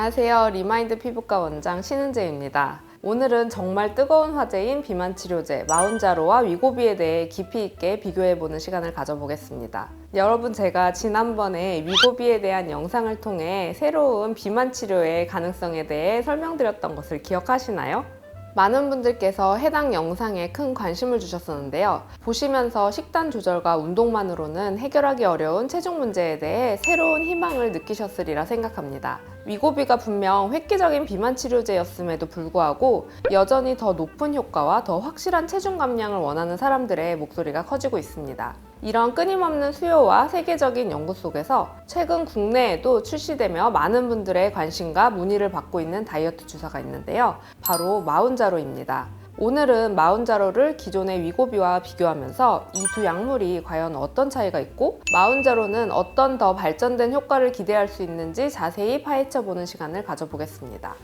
안녕하세요. 리마인드 피부과 원장 신은재입니다. 오늘은 정말 뜨거운 화제인 비만 치료제 마운자로와 위고비에 대해 깊이 있게 비교해보는 시간을 가져보겠습니다. 여러분, 제가 지난번에 위고비에 대한 영상을 통해 새로운 비만 치료의 가능성에 대해 설명드렸던 것을 기억하시나요? 많은 분들께서 해당 영상에 큰 관심을 주셨었는데요. 보시면서 식단 조절과 운동만으로는 해결하기 어려운 체중 문제에 대해 새로운 희망을 느끼셨으리라 생각합니다. 위고비가 분명 획기적인 비만 치료제였음에도 불구하고 여전히 더 높은 효과와 더 확실한 체중 감량을 원하는 사람들의 목소리가 커지고 있습니다. 이런 끊임없는 수요와 세계적인 연구 속에서 최근 국내에도 출시되며 많은 분들의 관심과 문의를 받고 있는 다이어트 주사가 있는데요. 바로 마운자로입니다. 오늘은 마운자로를 기존의 위고비와 비교하면서 이 두 약물이 과연 어떤 차이가 있고 마운자로는 어떤 더 발전된 효과를 기대할 수 있는지 자세히 파헤쳐보는 시간을 가져보겠습니다.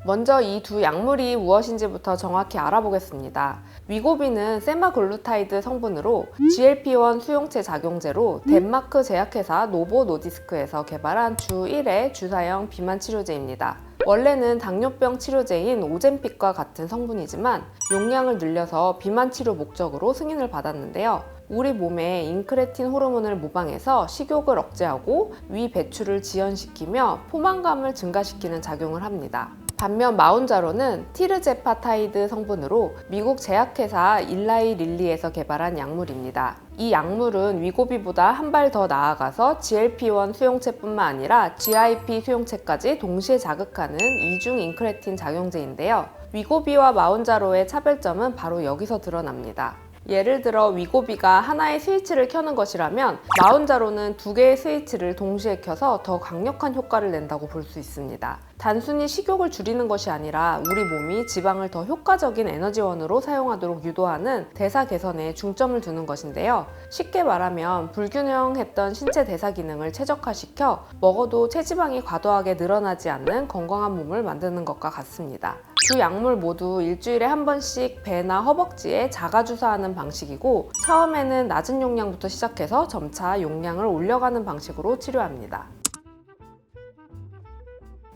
먼저 이 두 약물이 무엇인지부터 정확히 알아보겠습니다. 위고비는 세마글루타이드 성분으로 GLP-1 수용체 작용제로 덴마크 제약회사 노보 노디스크에서 개발한 주 1회 주사형 비만 치료제입니다. 원래는 당뇨병 치료제인 오젬픽과 같은 성분이지만 용량을 늘려서 비만 치료 목적으로 승인을 받았는데요. 우리 몸에 인크레틴 호르몬을 모방해서 식욕을 억제하고 위 배출을 지연시키며 포만감을 증가시키는 작용을 합니다. 반면 마운자로는 티르제파타이드 성분으로 미국 제약회사 일라이 릴리에서 개발한 약물입니다. 이 약물은 위고비보다 한 발 더 나아가서 GLP-1 수용체뿐만 아니라 GIP 수용체까지 동시에 자극하는 이중 인크레틴 작용제인데요. 위고비와 마운자로의 차별점은 바로 여기서 드러납니다. 예를 들어 위고비가 하나의 스위치를 켜는 것이라면 마운자로는 두 개의 스위치를 동시에 켜서 더 강력한 효과를 낸다고 볼 수 있습니다. 단순히 식욕을 줄이는 것이 아니라 우리 몸이 지방을 더 효과적인 에너지원으로 사용하도록 유도하는 대사 개선에 중점을 두는 것인데요. 쉽게 말하면 불균형했던 신체 대사 기능을 최적화시켜 먹어도 체지방이 과도하게 늘어나지 않는 건강한 몸을 만드는 것과 같습니다. 두 약물 모두 일주일에 한 번씩 배나 허벅지에 자가 주사하는 방식이고 처음에는 낮은 용량부터 시작해서 점차 용량을 올려가는 방식으로 치료합니다.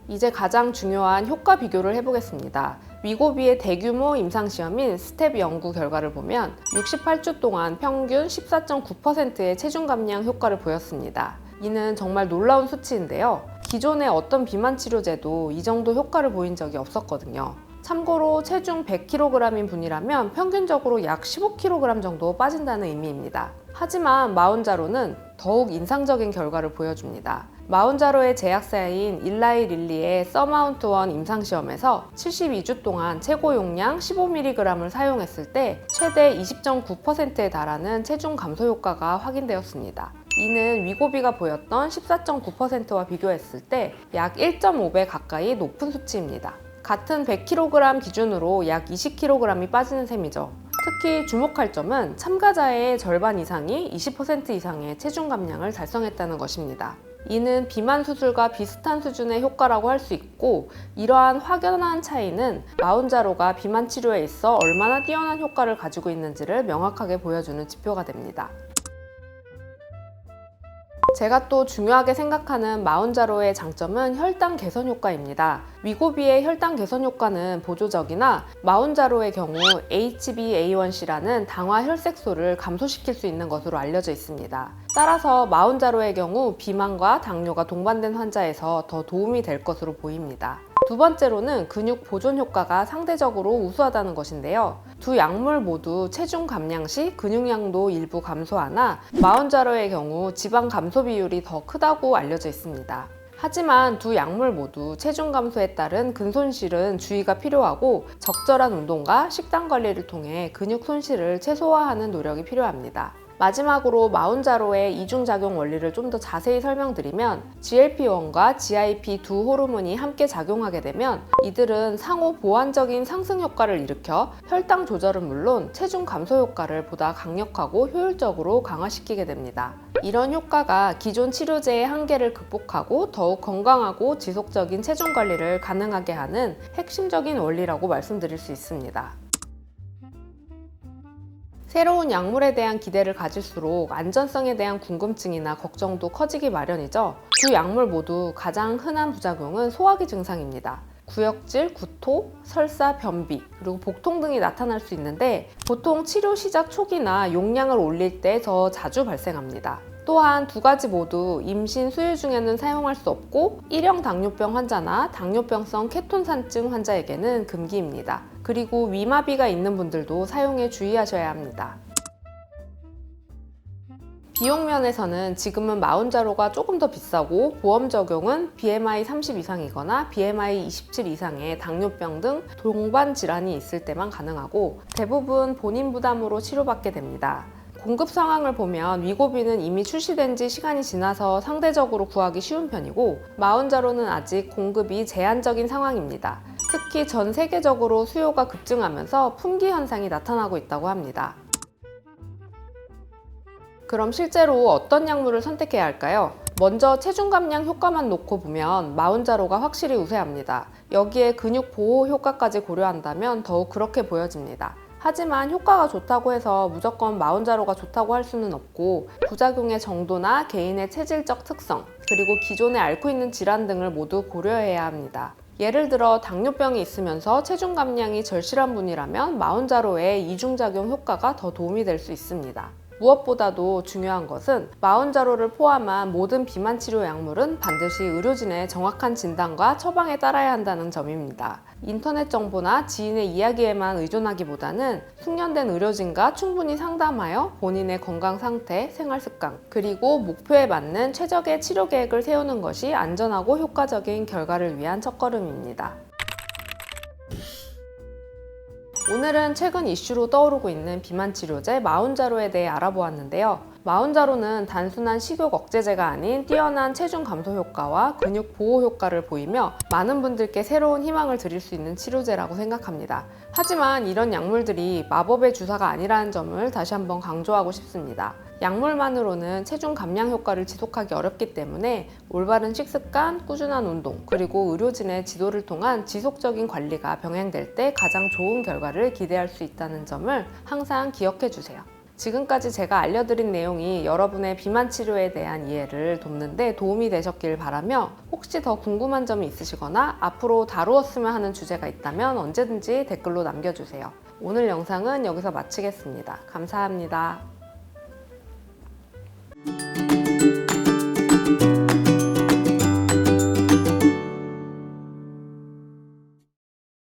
이제 가장 중요한 효과 비교를 해보겠습니다. 위고비의 대규모 임상시험인 스텝 연구 결과를 보면 68주 동안 평균 14.9%의 체중 감량 효과를 보였습니다. 이는 정말 놀라운 수치인데요. 기존의 어떤 비만 치료제도 이 정도 효과를 보인 적이 없었거든요. 참고로 체중 100kg인 분이라면 평균적으로 약 15kg 정도 빠진다는 의미입니다. 하지만 마운자로는 더욱 인상적인 결과를 보여줍니다. 마운자로의 제약사인 일라이 릴리의 서마운트1 임상시험에서 72주 동안 최고 용량 15mg을 사용했을 때 최대 20.9%에 달하는 체중 감소 효과가 확인되었습니다. 이는 위고비가 보였던 14.9%와 비교했을 때 약 1.5배 가까이 높은 수치입니다. 같은 100kg 기준으로 약 20kg이 빠지는 셈이죠. 특히 주목할 점은 참가자의 절반 이상이 20% 이상의 체중 감량을 달성했다는 것입니다. 이는 비만 수술과 비슷한 수준의 효과라고 할 수 있고 이러한 확연한 차이는 마운자로가 비만 치료에 있어 얼마나 뛰어난 효과를 가지고 있는지를 명확하게 보여주는 지표가 됩니다. 제가 또 중요하게 생각하는 마운자로의 장점은 혈당 개선 효과입니다. 위고비의 혈당 개선 효과는 보조적이나 마운자로의 경우 HbA1c라는 당화 혈색소를 감소시킬 수 있는 것으로 알려져 있습니다. 따라서 마운자로의 경우 비만과 당뇨가 동반된 환자에서 더 도움이 될 것으로 보입니다. 두 번째로는 근육 보존 효과가 상대적으로 우수하다는 것인데요. 두 약물 모두 체중 감량 시 근육량도 일부 감소하나 마운자로의 경우 지방 감소 비율이 더 크다고 알려져 있습니다. 하지만 두 약물 모두 체중 감소에 따른 근손실은 주의가 필요하고 적절한 운동과 식단 관리를 통해 근육 손실을 최소화하는 노력이 필요합니다. 마지막으로 마운자로의 이중작용 원리를 좀 더 자세히 설명드리면 GLP-1과 GIP 두 호르몬이 함께 작용하게 되면 이들은 상호 보완적인 상승 효과를 일으켜 혈당 조절은 물론 체중 감소 효과를 보다 강력하고 효율적으로 강화시키게 됩니다. 이런 효과가 기존 치료제의 한계를 극복하고 더욱 건강하고 지속적인 체중 관리를 가능하게 하는 핵심적인 원리라고 말씀드릴 수 있습니다. 새로운 약물에 대한 기대를 가질수록 안전성에 대한 궁금증이나 걱정도 커지기 마련이죠. 두 약물 모두 가장 흔한 부작용은 소화기 증상입니다. 구역질, 구토, 설사, 변비, 그리고 복통 등이 나타날 수 있는데 보통 치료 시작 초기나 용량을 올릴 때 더 자주 발생합니다. 또한 두 가지 모두 임신 수유 중에는 사용할 수 없고 1형 당뇨병 환자나 당뇨병성 케톤산증 환자에게는 금기입니다. 그리고 위마비가 있는 분들도 사용에 주의하셔야 합니다. 비용 면에서는 지금은 마운자로가 조금 더 비싸고 보험 적용은 BMI 30 이상이거나 BMI 27 이상의 당뇨병 등 동반 질환이 있을 때만 가능하고 대부분 본인 부담으로 치료받게 됩니다. 공급 상황을 보면 위고비는 이미 출시된 지 시간이 지나서 상대적으로 구하기 쉬운 편이고 마운자로는 아직 공급이 제한적인 상황입니다. 특히 전 세계적으로 수요가 급증하면서 품귀 현상이 나타나고 있다고 합니다. 그럼 실제로 어떤 약물을 선택해야 할까요? 먼저 체중 감량 효과만 놓고 보면 마운자로가 확실히 우세합니다. 여기에 근육 보호 효과까지 고려한다면 더욱 그렇게 보여집니다. 하지만 효과가 좋다고 해서 무조건 마운자로가 좋다고 할 수는 없고 부작용의 정도나 개인의 체질적 특성, 그리고 기존에 앓고 있는 질환 등을 모두 고려해야 합니다. 예를 들어 당뇨병이 있으면서 체중 감량이 절실한 분이라면 마운자로의 이중작용 효과가 더 도움이 될 수 있습니다. 무엇보다도 중요한 것은 마운자로를 포함한 모든 비만 치료 약물은 반드시 의료진의 정확한 진단과 처방에 따라야 한다는 점입니다. 인터넷 정보나 지인의 이야기에만 의존하기보다는 숙련된 의료진과 충분히 상담하여 본인의 건강 상태, 생활 습관, 그리고 목표에 맞는 최적의 치료 계획을 세우는 것이 안전하고 효과적인 결과를 위한 첫걸음입니다. 오늘은 최근 이슈로 떠오르고 있는 비만 치료제 마운자로에 대해 알아보았는데요. 마운자로는 단순한 식욕 억제제가 아닌 뛰어난 체중 감소 효과와 근육 보호 효과를 보이며 많은 분들께 새로운 희망을 드릴 수 있는 치료제라고 생각합니다. 하지만 이런 약물들이 마법의 주사가 아니라는 점을 다시 한번 강조하고 싶습니다. 약물만으로는 체중 감량 효과를 지속하기 어렵기 때문에 올바른 식습관, 꾸준한 운동, 그리고 의료진의 지도를 통한 지속적인 관리가 병행될 때 가장 좋은 결과를 기대할 수 있다는 점을 항상 기억해 주세요. 지금까지 제가 알려드린 내용이 여러분의 비만 치료에 대한 이해를 돕는 데 도움이 되셨길 바라며 혹시 더 궁금한 점이 있으시거나 앞으로 다루었으면 하는 주제가 있다면 언제든지 댓글로 남겨주세요. 오늘 영상은 여기서 마치겠습니다. 감사합니다.